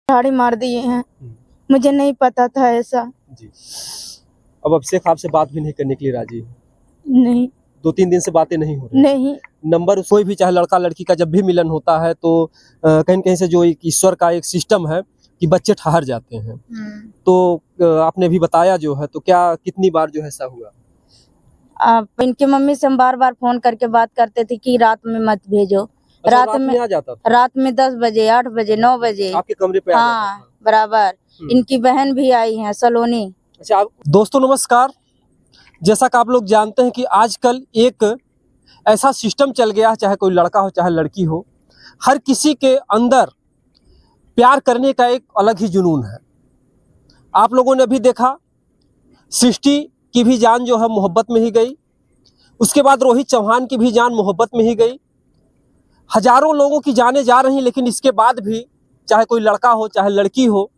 गाड़ी मार दिए हैं। मुझे नहीं पता था ऐसा। जी। अब अभिषेक आपसे बात भी नहीं करने के लिए राजी है? नहीं 2-3 दिन से बातें नहीं हो रही? नहीं। नंबर कोई भी, चाहे लड़का लड़की का जब भी मिलन होता है तो कहीं न कहीं से जो एक ईश्वर का एक सिस्टम है कि बच्चे ठहर जाते हैं। तो आपने भी बताया जो है, तो क्या कितनी बार जो है ऐसा हुआ? इनकी मम्मी से हम बार-बार फोन करके बात करते थे कि रात में मत भेजो। अच्छा, रात में आ जाता था? रात में 10 बजे, 8 बजे, 9 बजे आपके कमरे पे आ जाता हाँ था? बराबर। इनकी बहन भी आई है सलोनी। अच्छा, दोस्तों नमस्कार। जैसा कि आप लोग जानते हैं कि आजकल एक ऐसा सिस्टम चल गया है, चाहे कोई लड़का हो चाहे लड़की हो, हर किसी के अंदर प्यार करने का एक अलग ही जुनून है। आप लोगों ने भी देखा, सृष्टि की भी जान जो है मोहब्बत में ही गई, उसके बाद रोहित चौहान की भी जान मोहब्बत में ही गई। हजारों लोगों की जानें जा रही, लेकिन इसके बाद भी चाहे कोई लड़का हो चाहे लड़की हो,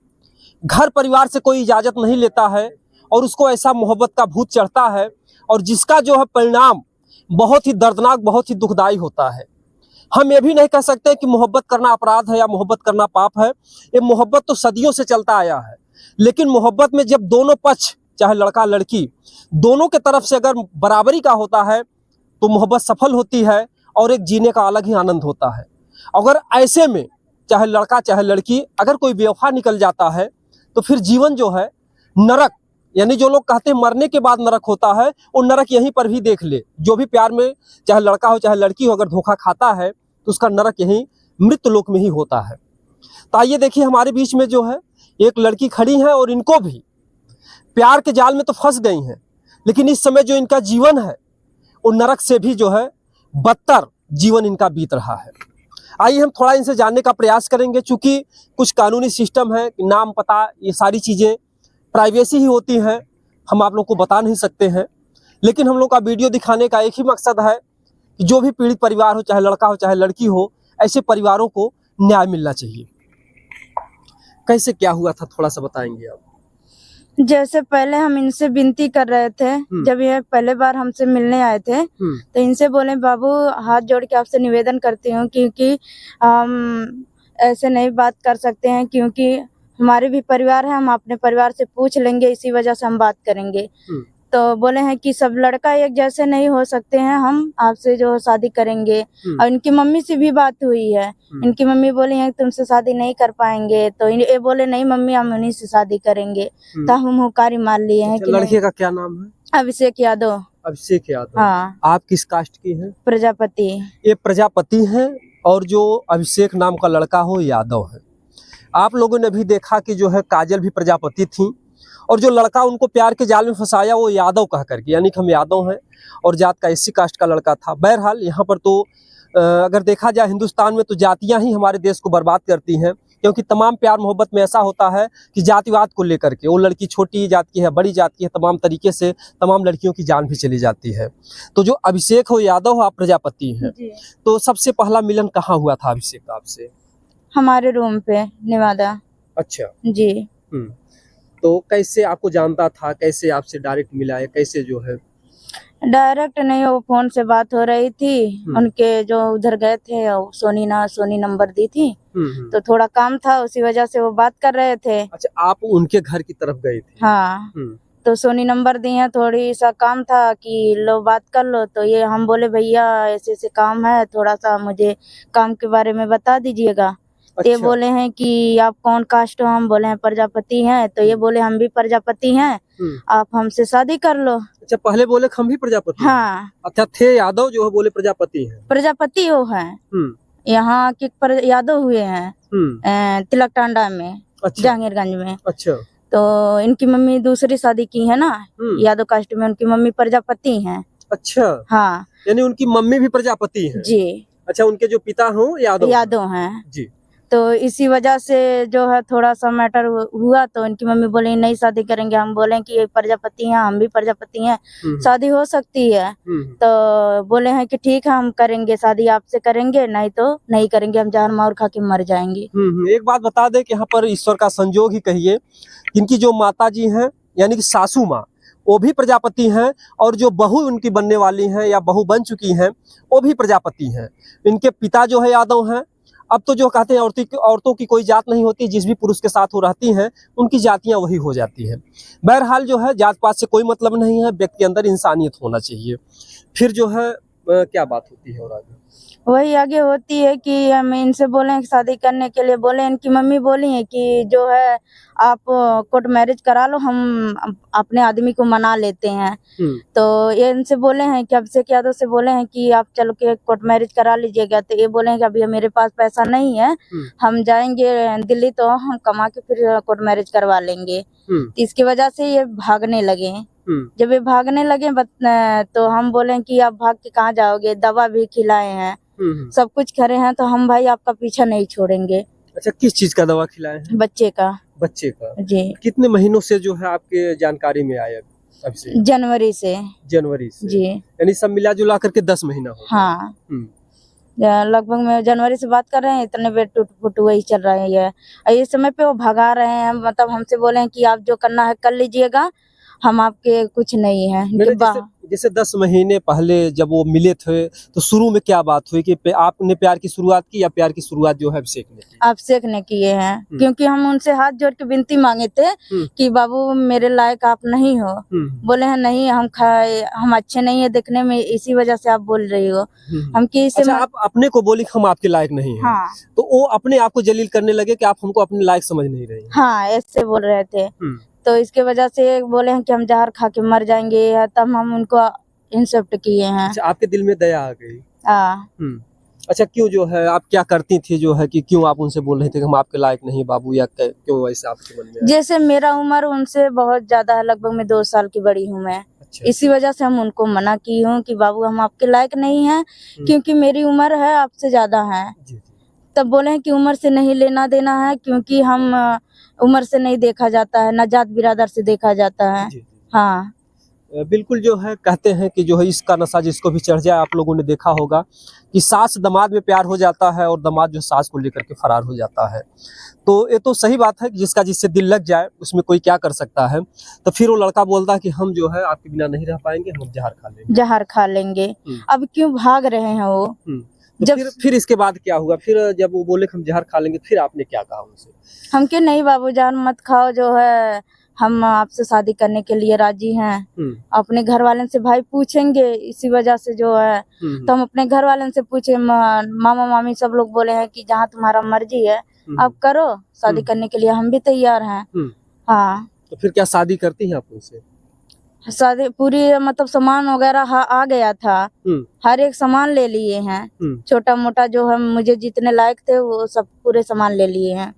घर परिवार से कोई इजाज़त नहीं लेता है और उसको ऐसा मोहब्बत का भूत चढ़ता है और जिसका जो है परिणाम बहुत ही दर्दनाक, बहुत ही दुखदाई होता है। हम ये भी नहीं कह सकते कि मोहब्बत करना अपराध है या मोहब्बत करना पाप है। ये मोहब्बत तो सदियों से चलता आया है, लेकिन मोहब्बत में जब दोनों पक्ष, चाहे लड़का लड़की, दोनों के तरफ से अगर बराबरी का होता है तो मोहब्बत सफल होती है और एक जीने का अलग ही आनंद होता है। अगर ऐसे में चाहे लड़का चाहे लड़की अगर कोई बेवफा निकल जाता है तो फिर जीवन जो है नरक, यानी जो लोग कहते हैं मरने के बाद नरक होता है, वो नरक यहीं पर भी देख ले। जो भी प्यार में चाहे लड़का हो चाहे लड़की हो अगर धोखा खाता है तो उसका नरक यहीं मृत्यु लोक में ही होता है। तो आइए देखिए, हमारे बीच में जो है एक लड़की खड़ी है और इनको भी प्यार के जाल में तो फंस गई हैं, लेकिन इस समय जो इनका जीवन है वो नरक से भी जो है बदतर जीवन इनका बीत रहा है। आइए हम थोड़ा इनसे जानने का प्रयास करेंगे। चूंकि कुछ कानूनी सिस्टम है, नाम पता ये सारी चीज़ें प्राइवेसी ही होती हैं, हम आप लोग को बता नहीं सकते हैं, लेकिन हम लोग का वीडियो दिखाने का एक ही मकसद है कि जो भी पीड़ित परिवार हो, चाहे लड़का हो चाहे लड़की हो, ऐसे परिवारों को न्याय मिलना चाहिए। कैसे क्या हुआ था थोड़ा सा बताएंगे आप? जैसे पहले हम इनसे विनती कर रहे थे, जब ये पहले बार हमसे मिलने आए थे तो इनसे बोले बाबू हाथ जोड़ के आपसे निवेदन करती हूँ क्योंकि हम ऐसे नहीं बात कर सकते हैं, क्योंकि हमारे भी परिवार है, हम अपने परिवार से पूछ लेंगे, इसी वजह से हम बात करेंगे। तो बोले हैं कि सब लड़का एक जैसे नहीं हो सकते हैं, हम आपसे जो शादी करेंगे। और इनकी मम्मी से भी बात हुई है, इनकी मम्मी बोली है तुमसे शादी नहीं कर पाएंगे, तो ये बोले नहीं मम्मी हम उन्हीं से शादी करेंगे। तो हम हुकारी मान लिए हैं। कि लड़के का क्या नाम है? अभिषेक यादव। अभिषेक यादव। हाँ। आप किस कास्ट की हैं? प्रजापति। ये प्रजापति हैं और जो अभिषेक नाम का लड़का हो यादव है। आप लोगों ने भी देखा कि जो है काजल भी प्रजापति थी और जो लड़का उनको प्यार के जाल में फंसाया वो यादव कह करके, यानी कि हम यादव हैं और जात का एससी कास्ट का लड़का था। बहरहाल यहाँ पर तो अगर देखा जाए हिंदुस्तान में तो जातियां ही हमारे देश को बर्बाद करती हैं, क्योंकि तमाम प्यार मोहब्बत में ऐसा होता है कि जातिवाद को लेकर के वो लड़की छोटी जात की है बड़ी जात की है, तमाम तरीके से तमाम लड़कियों की जान भी चली जाती है। तो जो अभिषेक हो यादव हो, आप प्रजापति हैं, तो सबसे पहला मिलन कहाँ हुआ था अभिषेक का आपसे? हमारे रूम पे नेवादा। अच्छा जी। तो कैसे आपको जानता था, कैसे आपसे डायरेक्ट मिला है, कैसे जो है? डायरेक्ट नहीं, वो फोन से बात हो रही थी। उनके जो उधर गए थे सोनी नंबर दी थी, तो थोड़ा काम था उसी वजह से वो बात कर रहे थे। अच्छा, आप उनके घर की तरफ गए थे? हाँ। तो सोनी नंबर दी है, थोड़ी सा काम था कि लो बात कर लो। तो ये हम बोले भैया ऐसे ऐसे काम है, थोड़ा सा मुझे काम के बारे में बता दीजिएगा। अच्छा। ये बोले हैं कि आप कौन कास्ट हो? हम बोले हैं प्रजापति हैं। तो ये बोले हम भी प्रजापति हैं, आप हमसे शादी कर लो। अच्छा, पहले बोले हम भी प्रजापति? हाँ। अच्छा, थे यादव जो है बोले प्रजापति हैं? प्रजापति वो है, यहाँ के यादव हुए हैं तिलक टांडा में। अच्छा। जहांगीरगंज में। अच्छा। तो इनकी मम्मी दूसरी शादी की है ना, यादव कास्ट में, उनकी मम्मी प्रजापति हैं। अच्छा। हाँ, यानी उनकी मम्मी भी प्रजापति हैं? जी। अच्छा, उनके जो पिता हो यादव हैं जी। तो इसी वजह से जो है थोड़ा सा मैटर हुआ। तो इनकी मम्मी बोले नहीं शादी करेंगे। हम बोले कि ये प्रजापति हैं, हम भी प्रजापति हैं, शादी हो सकती है। तो बोले हैं कि ठीक है हम करेंगे शादी, आपसे करेंगे, नहीं तो नहीं करेंगे, हम जहर मार खा के मर जाएंगे। एक बात बता दें कि यहाँ पर ईश्वर का संजोग ही कहिए, इनकी जो माता जी हैं यानी कि सासू माँ, वो भी प्रजापति हैं और जो बहू उनकी बनने वाली हैं या बहू बन चुकी हैं वो भी प्रजापति हैं। इनके पिता जो है यादव हैं अब तो जो कहते हैं औरतों की कोई जात नहीं होती, जिस भी पुरुष के साथ वो रहती हैं उनकी जातियां वही हो जाती हैं। बहरहाल जो है जात पात से कोई मतलब नहीं है, व्यक्ति के अंदर इंसानियत होना चाहिए। फिर जो है क्या बात होती है और आगे? वही आगे होती है कि हम इनसे बोले हैं कि शादी करने के लिए, बोले इनकी मम्मी बोली है कि जो है आप कोर्ट मैरिज करा लो, हम अपने आदमी को मना लेते हैं। तो ये इनसे बोले हैं कि अभिषेक यादव से बोले हैं कि आप चलो के कोर्ट मैरिज करा लीजिएगा। तो ये बोले हैं कि अभी मेरे पास पैसा नहीं है, हम जाएंगे दिल्ली तो हम कमा के फिर कोर्ट मैरिज करवा लेंगे। तो इसकी वजह से ये भागने लगे। जब ये भागने लगे तो हम बोले कि आप भाग के कहाँ जाओगे, दवा भी खिलाए हैं, सब कुछ करे हैं, तो हम भाई आपका पीछा नहीं छोड़ेंगे। अच्छा, किस चीज का दवा खिलाए हैं? बच्चे का जी। कितने महीनों से जो है आपके जानकारी में आया अब से? जनवरी से जी। यानी सब मिला जुला करके 10 महीना हो गया। हाँ, लगभग में जनवरी से बात कर रहे हैं, इतने बेर टूट फूट वही चल रहा है। ये इस समय पे वो भगा रहे हैं, मतलब हमसे बोले हैं कि आप जो करना है कर लीजिएगा, हम आपके कुछ नहीं है। जैसे 10 महीने पहले जब वो मिले थे तो शुरू में क्या बात हुई कि आपने प्यार की शुरुआत की, या प्यार की शुरुआत जो है अभिषेक ने किए हैं? क्योंकि हम उनसे हाथ जोड़ के विनती मांगे थे कि बाबू मेरे लायक आप नहीं हो। बोले हैं नहीं, हम अच्छे नहीं है देखने में, इसी वजह से आप बोल रही हो। हम कि अच्छा, आप अपने को बोली हम आपके लायक नहीं हैं। हाँ। तो वो अपने आप को जलील करने लगे कि आप हमको अपने लायक समझ नहीं रहे। हाँ, ऐसे बोल रहे थे। तो इसके वजह से बोले हैं कि हम जहर खा के मर जाएंगे, तब हम उनको इंसल्ट किए हैं। अच्छा, आपके दिल में दया आ गई। हाँ। अच्छा, क्यों जो है आप क्या करती थी जो है कि क्यों आप उनसे बोल रहे थे कि हम आपके लायक नहीं बाबू, या क्यों ऐसे आपके मन में? जैसे मेरा उम्र उनसे बहुत ज्यादा है, लगभग मैं 2 साल की बड़ी हूँ मैं। अच्छा, इसी वजह से हम उनको मना की हूँ कि बाबू हम आपके लायक नहीं हैं, क्योंकि मेरी उम्र है आपसे ज्यादा है। तब बोले हैं कि उम्र से नहीं लेना देना है, क्योंकि हम उम्र से नहीं देखा जाता है, न जात बिरादर से देखा जाता है। हाँ, बिल्कुल जो है कहते हैं कि जो है इसका नशा जिसको भी चढ़ जाए, आप लोगों ने देखा होगा कि सास दमाद में प्यार हो जाता है और दमाद जो सास को लेकर के फरार हो जाता है। तो ये तो सही बात है कि जिसका जिससे दिल लग जाए उसमें कोई क्या कर सकता है। तो फिर वो लड़का बोलता है कि हम जो है आपके बिना नहीं रह पाएंगे, हम जहर खा लेंगे। जहर खा लेंगे। अब क्यों भाग रहे हैं वो? तो जब फिर इसके बाद क्या हुआ? फिर जब वो बोले हम जहर खा लेंगे, फिर आपने क्या कहा उनसे? हम के नहीं बाबू जहर मत खाओ, जो है हम आपसे शादी करने के लिए राजी हैं। अपने घर वाले से भाई पूछेंगे, इसी वजह से जो है तो हम अपने घर वाले से पूछे, मामा मामी सब लोग बोले हैं कि जहाँ तुम्हारा मर्जी है आप करो, शादी करने के लिए हम भी तैयार हैं। हाँ। तो फिर क्या शादी करती हैं आप उनसे? शादी पूरी मतलब सामान वगैरह आ गया था, हर एक सामान ले लिए हैं, छोटा मोटा जो है मुझे जितने लायक थे वो सब पूरे सामान ले लिए हैं।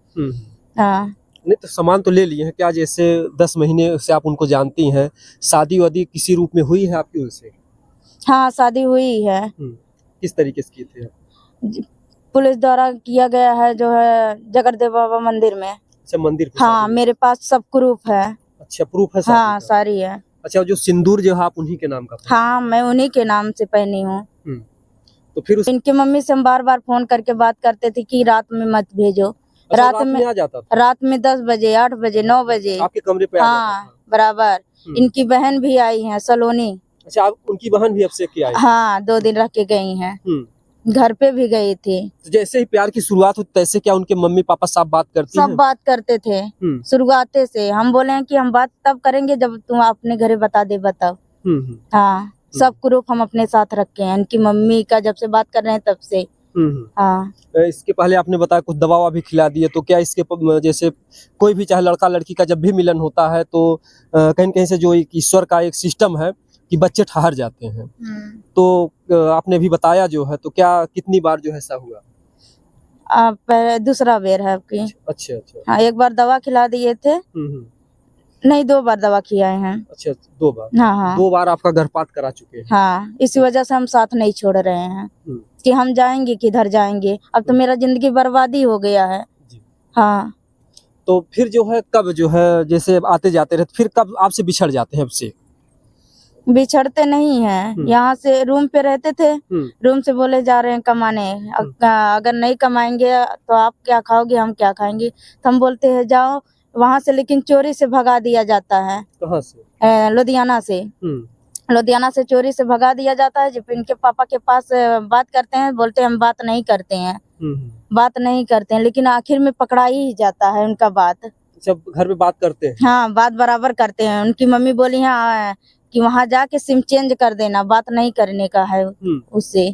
हाँ। नहीं तो सामान तो ले लिए हैं, क्या जैसे 10 महीने से आप उनको जानती हैं, शादी वादी किसी रूप में हुई है आपकी उनसे? हाँ, शादी हुई है। किस तरीके से की थी? पुलिस द्वारा किया गया है, जो है जगरदेव बाबा मंदिर में। अच्छा, मंदिर? हाँ, मेरे पास सब प्रूफ है। अच्छा, प्रूफ है? हाँ, सारी है। अच्छा, जो सिंदूर जो है आप उन्हीं के नाम का? हाँ, मैं उन्हीं के नाम से पहनी हूँ। तो फिर इनकी मम्मी से हम बार बार फोन करके बात करते थे कि रात में मत भेजो। अच्छा, रात में आ जाता था? रात में 10 बजे 8 बजे 9 बजे आपके कमरे पे? हाँ, बराबर। इनकी बहन भी आई है सलोनी। अच्छा, आप उनकी बहन भी अभिषेक की आई? हाँ, 2 दिन रह के गई हैं, घर पे भी गई थी। तो जैसे ही प्यार की शुरुआत हुई तैसे क्या उनके मम्मी पापा सब बात करती हैं? सब बात करते थे शुरुआते से। हम बोले हैं कि हम बात तब करेंगे जब तुम अपने घरे बता दे, बताओ। हाँ, सब प्रूफ हम अपने साथ रखे हैं, इनकी मम्मी का जब से बात कर रहे हैं तब से। हाँ। इसके पहले आपने बताया कुछ दवा भी खिला दिए, तो क्या इसके जैसे कोई भी चाहे लड़का लड़की का जब भी मिलन होता है तो कहीं कहीं से जो एक ईश्वर का एक सिस्टम है कि बच्चे ठहर जाते हैं, तो आपने भी बताया जो है, तो क्या कितनी बार जो है ऐसा हुआ? दूसरा बेर है आपकी। अच्छा अच्छा। हाँ, एक बार दवा खिला दिए थे। नहीं, 2 बार दवा खिलाए हैं। अच्छा, 2 बार? हाँ हाँ, 2 बार आपका गर्भपात करा चुके हैं? हाँ, इसी वजह से हम साथ नहीं छोड़ रहे हैं कि हम जाएंगे किधर जाएंगे, अब तो मेरा जिंदगी बर्बादी हो गया है। हाँ। तो फिर जो है कब जो है जैसे आते जाते रहे, फिर कब आपसे बिछड़ जाते हैं? आपसे बिछड़ते नहीं हैं, यहाँ से रूम पे रहते थे, रूम से बोले जा रहे हैं कमाने, अगर नहीं कमाएंगे तो आप क्या खाओगे, हम क्या खाएंगे। तो हम बोलते हैं जाओ वहाँ से, लेकिन चोरी से भगा दिया जाता है। कहाँ से? लुधियाना से। लुधियाना से चोरी से भगा दिया जाता है। जब इनके पापा के पास बात करते हैं, बोलते हैं हम बात नहीं करते हैं, बात नहीं करते हैं, लेकिन आखिर में पकड़ा ही जाता है उनका बात। जब घर में बात करते हैं हाँ, बात बराबर करते हैं। उनकी मम्मी बोली हाँ कि वहाँ जाके सिम चेंज कर देना, बात नहीं करने का है उससे।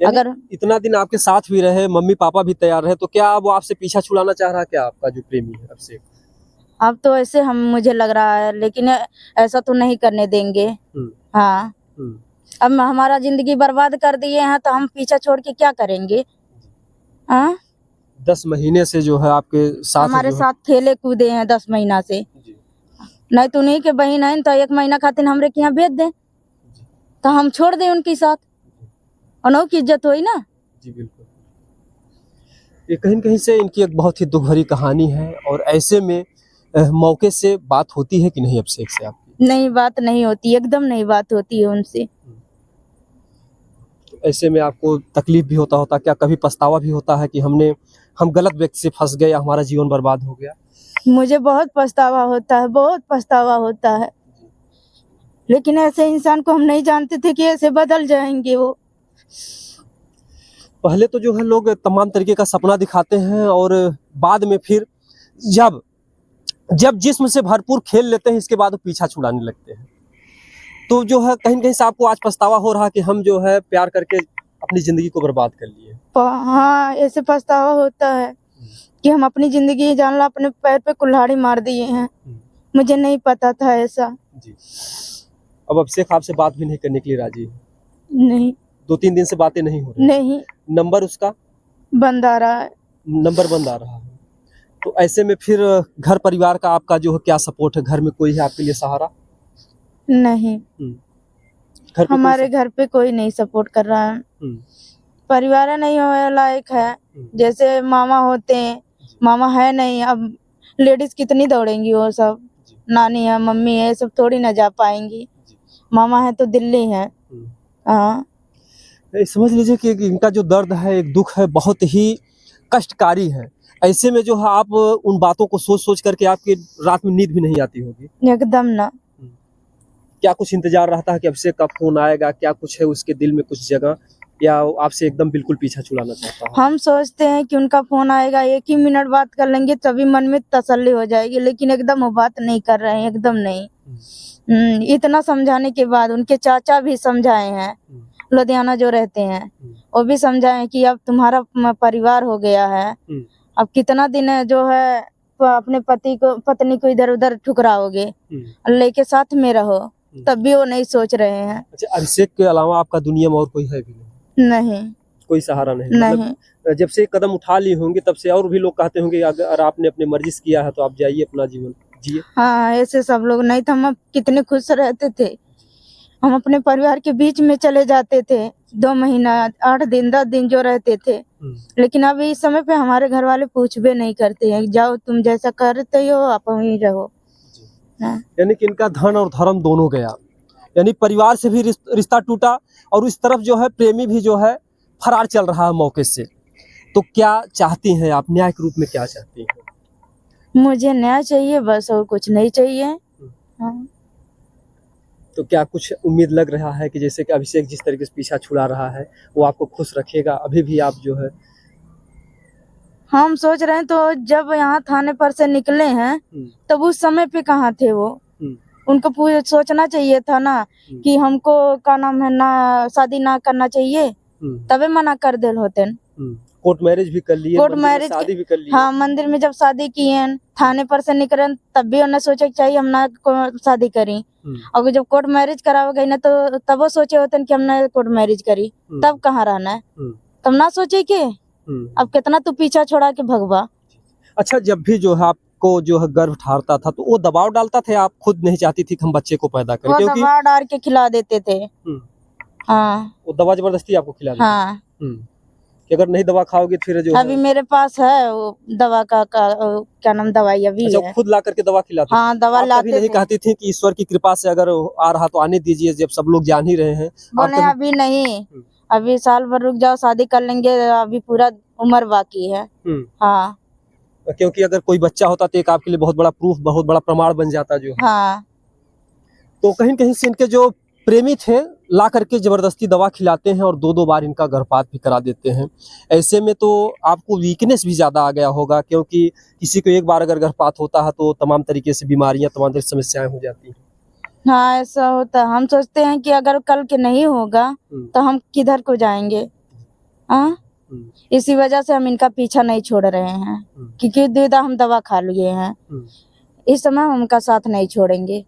अगर इतना दिन आपके साथ भी रहे, मम्मी पापा भी तैयार रहे, तो क्या वो आपसे पीछा छुड़ाना चाह रहा है क्या आपका जो प्रेमी है आपसे? अब तो ऐसे हम मुझे लग रहा है, लेकिन ऐसा तो नहीं करने देंगे। हाँ, अब हमारा जिंदगी बर्बाद कर दिए हैं तो हम पीछा छोड़ के क्या करेंगे? हाँ, 10 महीने से जो है आपके साथ हमारे साथ खेले कूदे हैं 10 महीना से। नहीं तो नहीं के बहन है तो 1 महीना खातिर हमरे के यहाँ भेज दे तो हम छोड़ दें उनके साथ, अनौ की इज्जत होई ना। जी बिल्कुल। ये कहीं कहीं से इनकी एक बहुत ही दुख भरी कहानी है, और ऐसे में मौके से बात होती है कि नहीं अभिषेक से आपकी? नहीं, बात नहीं होती, एकदम नहीं बात होती है उनसे। ऐसे में आपको तकलीफ भी होता क्या, कभी पछतावा भी होता है कि हम गलत व्यक्ति से फंस गए या हमारा जीवन बर्बाद हो गया? मुझे बहुत पछतावा होता है, बहुत पछतावा होता है, लेकिन ऐसे इंसान को हम नहीं जानते थे कि ऐसे बदल जाएंगे वो। पहले तो जो है लोग तमाम तरीके का सपना दिखाते हैं, और बाद में फिर जब जिस्म से भरपूर खेल लेते हैं, इसके बाद वो पीछा छुड़ाने लगते हैं। तो जो है कहीं कहीं से आपको आज पछतावा हो रहा कि हम जो है प्यार करके अपनी जिंदगी को बर्बाद कर लिए? हाँ, ऐसे पछतावा होता है कि हम अपनी जिंदगी जान लो अपने पैर पे कुल्हाड़ी मार दिए हैं। मुझे नहीं पता था ऐसा। जी। अब अभिषेक आपसे बात भी नहीं करने के लिए राजी है? नहीं। 2-3 दिन से बातें नहीं हो रही? नहीं। नंबर उसका बंद आ रहा है? नंबर बंद आ रहा है। तो ऐसे में फिर घर परिवार का आपका जो है क्या सपोर्ट है? घर में कोई है आपके लिए सहारा? नहीं, हमारे घर पे कोई नहीं सपोर्ट कर रहा है। परिवार नहीं हो लायक है, जैसे मामा होते हैं, मामा है नहीं। अब लेडीज कितनी दौड़ेंगी, वो सब नानी है मम्मी है सब थोड़ी ना जा पाएंगी। मामा है तो दिल्ली है। हाँ, समझ लीजिए कि इनका जो दर्द है, एक दुख है, बहुत ही कष्टकारी है। ऐसे में जो है आप उन बातों को सोच सोच करके आपकी रात में नींद भी नहीं आती होगी? एकदम ना। क्या कुछ इंतजार रहता है कि अभिषेक का फोन आएगा? क्या कुछ है उसके दिल में कुछ जगह, या आपसे एकदम बिल्कुल पीछा छुड़ाना चाहता है? हम सोचते हैं कि उनका फोन आएगा, 1 ही मिनट बात कर लेंगे तभी मन में तसल्ली हो जाएगी, लेकिन एकदम वो बात नहीं कर रहे हैं, एकदम नहीं। इतना समझाने के बाद उनके चाचा भी समझाए हैं, लुधियाना जो रहते हैं वो भी समझाए कि अब तुम्हारा परिवार हो गया है, अब कितना दिन जो है अपने पत्नी को इधर उधर ठुकराओगे, लेके साथ में रहो, तब भी वो नहीं सोच रहे हैं। अच्छा, अभिषेक के अलावा आपका दुनिया में और कोई है भी नहीं? नहीं, कोई सहारा नहीं? नहीं। मतलब जब से कदम उठा लिए होंगे तब से और भी लोग कहते होंगे अगर आपने अपने मर्जी से किया है तो आप जाइए अपना जीवन जिए? हाँ, ऐसे सब लोग, नहीं तो हम कितने खुश रहते थे। हम अपने परिवार के बीच में चले जाते थे, 2 महीना 8 दिन 10 दिन जो रहते थे, लेकिन अब इस समय पे हमारे घर वाले पूछ भी नहीं करते हैं, जाओ तुम जैसा करते हो आप वहीं रहो। यानी कि इनका धन और धर्म दोनों गया, यानी परिवार से भी रिश्ता टूटा, और इस तरफ जो है प्रेमी भी जो है फरार चल रहा है मौके से। तो क्या चाहती हैं आप, न्याय के रूप में क्या चाहती हैं? मुझे न्याय चाहिए बस, और कुछ नहीं चाहिए। हाँ। तो क्या कुछ उम्मीद लग रहा है कि जैसे कि अभिषेक जिस तरीके से पीछा छुड़ा रहा है वो आपको खुश रखेगा? अभी भी आप जो है हम सोच रहे हैं, तो जब यहाँ थाने पर से निकले हैं तब उस समय पे कहाँ थे वो? उनको सोचना चाहिए था ना कि हमको क्या नाम है ना शादी ना करना चाहिए, तबे मना कर दे होते। कोर्ट मैरिज भी कर लिए, कोर्ट मैरिज, शादी भी कर ली। हाँ, मंदिर में जब शादी किए, थाने पर से निकले, तब भी उन्हें सोचा चाहिए हम ना शादी करी। और जब कोर्ट मैरिज कराओ गई ना तो तब वो सोचे होते कि हमने कोर्ट मैरिज करी, तब कहाँ रहना है? तब ना सोचे कि अब कितना तू पीछा छोड़ा के भगवा। अच्छा, जब भी जो है आपको जो है गर्भ ठहरता था तो वो दबाव डालता था, आप खुद नहीं चाहती थी कि हम बच्चे को पैदा करें? क्योंकि दबाव डाल के खिला देते थे। हाँ, वो दवा जबरदस्ती आपको खिला देते? हाँ, कि अगर नहीं दवा खाओगे फिर जो अभी मेरे पास है वो दवा का क्या नाम दवाई अभी है। खुद ला करके दवा खिलाते? हाँ, दवा लाते नहीं कहती थी कि ईश्वर की कृपा से अगर आ रहा तो आने दीजिए, जब सब लोग जान ही रहे हैं? बोले अभी नहीं, अभी साल भर रुक जाओ, शादी कर लेंगे, अभी पूरा उम्र बाकी है। हाँ, क्योंकि अगर कोई बच्चा होता तो एक आपके लिए बहुत बड़ा प्रूफ, बहुत बड़ा प्रमाण बन जाता जो। हाँ, तो कहीं कहीं से इनके जो प्रेमी थे, ला करके जबरदस्ती दवा खिलाते हैं और 2-2 बार इनका गर्भपात भी करा देते हैं। ऐसे में तो आपको वीकनेस भी ज़्यादा आ गया होगा, क्योंकि किसी को एक बार अगर गर्भपात होता है तो तमाम तरीके से बीमारियां, तमाम तरह की समस्याएं हो जाती हैं। हाँ, ऐसा होता है। हम सोचते हैं कि अगर कल के नहीं होगा तो हम किधर को जाएंगे। हाँ, इसी वजह से हम इनका पीछा नहीं छोड़ रहे हैं, क्योंकि दीदा हम दवा खा लिए हैं। इस समय हम उनका साथ नहीं छोड़ेंगे,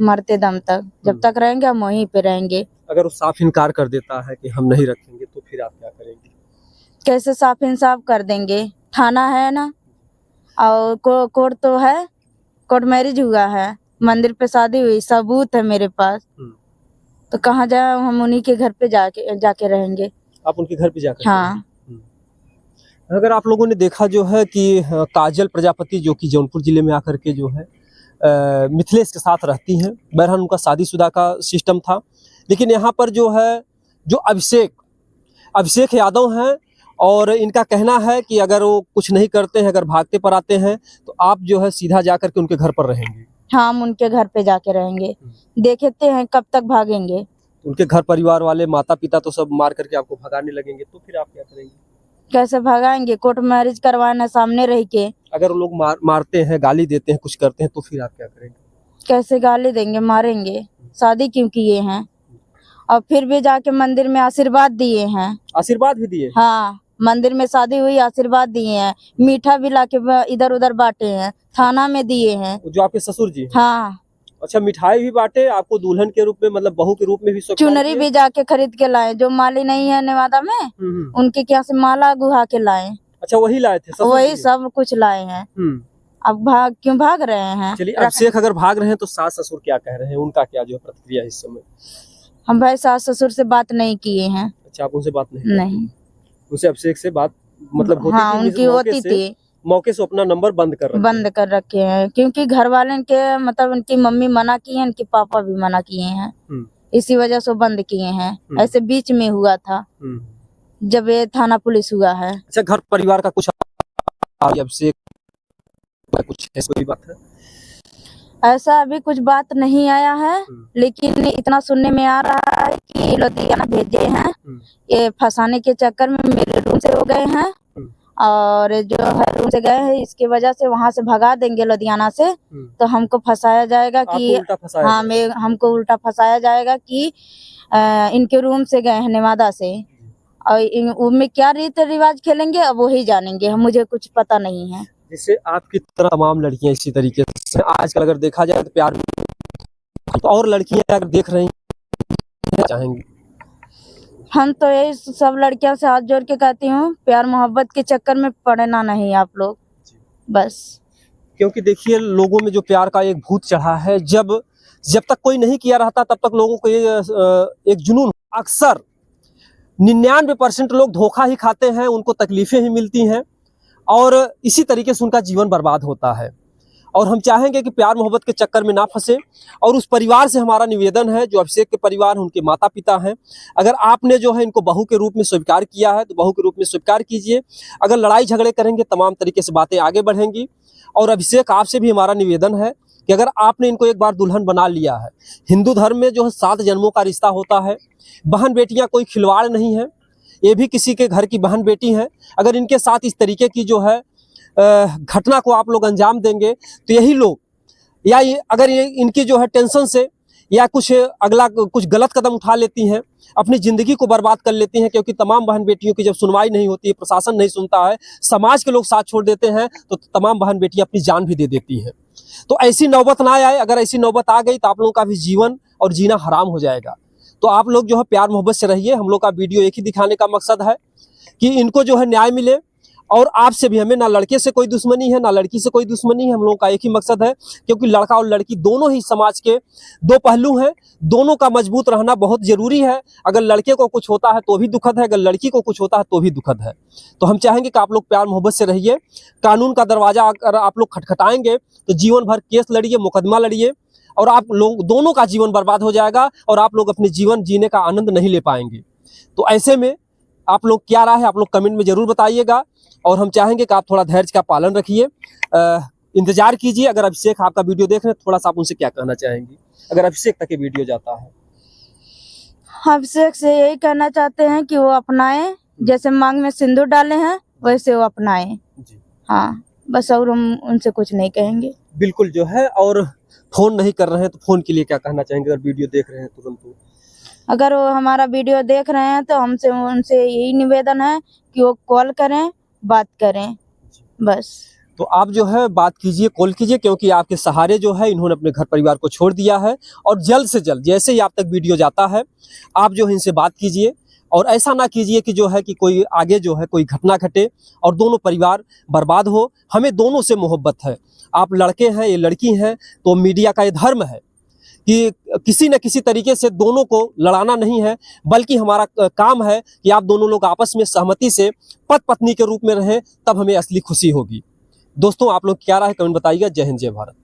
मरते दम तक। जब तक रहेंगे हम वहीं पे रहेंगे। अगर वो साफ इनकार कर देता है कि हम नहीं रखेंगे तो फिर आप क्या करेंगे? कैसे साफ इंसाफ कर देंगे? थाना है ना, और कोर्ट तो है, कोर्ट मैरिज हुआ है, मंदिर पे शादी हुई, सबूत है मेरे पास। तो कहाँ जाए? हम उन्हीं के घर पे जाके रहेंगे। आप उनके घर पे जाकर? हाँ। अगर आप लोगों ने देखा जो है कि काजल प्रजापति जो कि जौनपुर जिले में आकर के जो है मिथिलेश के साथ रहती हैं। बहरहाल उनका शादीशुदा का सिस्टम था, लेकिन यहाँ पर जो है जो अभिषेक यादव हैं, और इनका कहना है कि अगर वो कुछ नहीं करते हैं, अगर भागते पर आते हैं तो आप जो है सीधा जा करके उनके घर पर रहेंगे। हाँ, हम उनके घर पे जाके रहेंगे, देखते हैं कब तक भागेंगे। उनके घर परिवार वाले, माता पिता तो सब मार करके आपको भगाने लगेंगे, तो फिर आप क्या करेंगे? कैसे भगाएंगे? कोर्ट मैरिज करवाना सामने रह के। अगर वो लोग मारते हैं, गाली देते हैं, कुछ करते हैं, तो फिर आप क्या करेंगे? कैसे गाली देंगे? मारेंगे। शादी क्यों किए हैं? और फिर भी जाके मंदिर में आशीर्वाद दिए हैं। आशीर्वाद भी दिए? हाँ, मंदिर में शादी हुई, आशीर्वाद दिए हैं। मीठा भी लाके इधर उधर बांटे हैं, थाना में दिए हैं। जो आपके ससुर जी? हाँ। अच्छा, मिठाई भी बांटे आपको, दुल्हन के रूप में, मतलब बहू के रूप में भी? चुनरी भी जाके खरीद के लाए। जो माली नहीं है नेवादा में, उनके क्या से माला गुहा के लाए। अच्छा, वही लाए थे? वही सब कुछ लाए हैं। अब क्यों भाग रहे हैं? चलिए, अभिषेक अगर भाग रहे हैं तो सास ससुर क्या कह रहे हैं, उनका क्या जो है प्रतिक्रिया इस समय? हम भाई सास ससुर से बात नहीं किए हैं। अच्छा, आप उनसे बात नहीं? उनसे अभिषेक से बात मतलब होती? हाँ, उनकी होती थी। मौके से अपना नंबर बंद कर रखे हैं, क्योंकि घर वाले के मतलब उनकी मम्मी मना की है, उनके पापा भी मना किए हैं, इसी वजह से बंद किए हैं। ऐसे बीच में हुआ था जब ये थाना पुलिस हुआ है। अच्छा, घर परिवार का कुछ अभिषेक कुछ ऐसी कोई बात है? ऐसा अभी कुछ बात नहीं आया है, लेकिन इतना सुनने में आ रहा है कि लुधियाना भेजे हैं। ये फंसाने के चक्कर में मेरे रूम से हो गए हैं, और जो है रूम से गए हैं, इसकी वजह से वहां से भगा देंगे लुधियाना से, तो हमको फंसाया जाएगा कि हाँ, हमको उल्टा फंसाया जाएगा कि इनके रूम से गए हैं नेवादा से, और उनमें क्या रीति रिवाज खेलेंगे अब वही जानेंगे, मुझे कुछ पता नहीं है। जिससे आपकी तरह तमाम लड़कियां इसी तरीके से आजकल अगर देखा जाए तो प्यार में, तो और लड़कियां अगर देख रही चाहेंगी? हम तो यही सब लड़कियों से हाथ जोड़ के कहती हूँ, प्यार मोहब्बत के चक्कर में पड़ना नहीं आप लोग, बस। क्योंकि देखिए, लोगों में जो प्यार का एक भूत चढ़ा है, जब तक कोई नहीं किया रहता तब तक लोगों को ये एक जुनून। अक्सर 99% लोग धोखा ही खाते हैं, उनको तकलीफें ही मिलती हैं, और इसी तरीके से उनका जीवन बर्बाद होता है। और हम चाहेंगे कि प्यार मोहब्बत के चक्कर में ना फंसे। और उस परिवार से हमारा निवेदन है, जो अभिषेक के परिवार हैं, उनके माता पिता हैं, अगर आपने जो है इनको बहू के रूप में स्वीकार किया है तो बहू के रूप में स्वीकार कीजिए। अगर लड़ाई झगड़े करेंगे, तमाम तरीके से बातें आगे बढ़ेंगी। और अभिषेक, आपसे भी हमारा निवेदन है कि अगर आपने इनको एक बार दुल्हन बना लिया है, हिंदू धर्म में जो है 7 जन्मों का रिश्ता होता है। बहन बेटियां कोई खिलवाड़ नहीं है, ये भी किसी के घर की बहन बेटी है। अगर इनके साथ इस तरीके की जो है घटना को आप लोग अंजाम देंगे तो यही लोग, या ये अगर ये इनकी जो है टेंशन से या कुछ अगला कुछ गलत कदम उठा लेती हैं, अपनी ज़िंदगी को बर्बाद कर लेती हैं, क्योंकि तमाम बहन बेटियों की जब सुनवाई नहीं होती है, प्रशासन नहीं सुनता है, समाज के लोग साथ छोड़ देते हैं, तो तमाम बहन बेटियां अपनी जान भी दे देती हैं। तो ऐसी नौबत ना आए। अगर ऐसी नौबत आ गई तो आप लोगों का भी जीवन और जीना हराम हो जाएगा। तो आप लोग जो है प्यार मोहब्बत से रहिए। हम लोग का वीडियो एक ही दिखाने का मकसद है कि इनको जो है न्याय मिले, और आपसे भी हमें ना लड़के से कोई दुश्मनी है, ना लड़की से कोई दुश्मनी है। हम लोगों का एक ही मकसद है, क्योंकि लड़का और लड़की दोनों ही समाज के 2 पहलू हैं, दोनों का मजबूत रहना बहुत जरूरी है। अगर लड़के को कुछ होता है तो भी दुखद है, अगर लड़की को कुछ होता है तो भी दुखद है। तो हम चाहेंगे कि आप लोग प्यार मोहब्बत से रहिए। कानून का दरवाजा अगर आप लोग खटखटाएंगे तो जीवन भर केस लड़िए, मुकदमा लड़िए, और आप लोग दोनों का जीवन बर्बाद हो जाएगा, और आप लोग अपने जीवन जीने का आनंद नहीं ले पाएंगे। तो ऐसे में आप लोग क्या राय है, आप लोग कमेंट में जरूर बताइएगा। और हम चाहेंगे कि आप थोड़ा धैर्य का पालन रखिए, इंतजार कीजिए। अगर अभिषेक आपका वीडियो देख रहे हैं, थोड़ा सा आप उनसे क्या कहना चाहेंगी, अगर अभिषेक तक ये वीडियो जाता है? अभिषेक से यही कहना चाहते हैं कि वो अपनाएं, जैसे मांग में सिंदूर डाले हैं वैसे वो अपनाएं। जी हाँ, बस और हम उनसे कुछ नहीं कहेंगे। बिल्कुल जो है। और फोन नहीं कर रहे हैं तो फोन के लिए क्या कहना चाहेंगे, अगर वीडियो देख रहे हैं तुरंत तो? अगर वो हमारा वीडियो देख रहे हैं तो हमसे उनसे यही निवेदन है कि वो कॉल करें, बात करें, बस। तो आप जो है बात कीजिए, कॉल कीजिए, क्योंकि आपके सहारे जो है इन्होंने अपने घर परिवार को छोड़ दिया है। और जल्द से जल्द जैसे ही आप तक वीडियो जाता है आप जो है इनसे बात कीजिए। और ऐसा ना कीजिए कि जो है कि कोई आगे जो है कोई घटना घटे और दोनों परिवार बर्बाद हो। हमें दोनों से मोहब्बत है। आप लड़के हैं, ये लड़की हैं, तो मीडिया का ये धर्म है कि किसी न किसी तरीके से दोनों को लड़ाना नहीं है, बल्कि हमारा काम है कि आप दोनों लोग आपस में सहमति से पति पत्नी के रूप में रहें, तब हमें असली खुशी होगी। दोस्तों, आप लोग क्या राय है कमेंट बताइएगा। जय हिंद, जय भारत।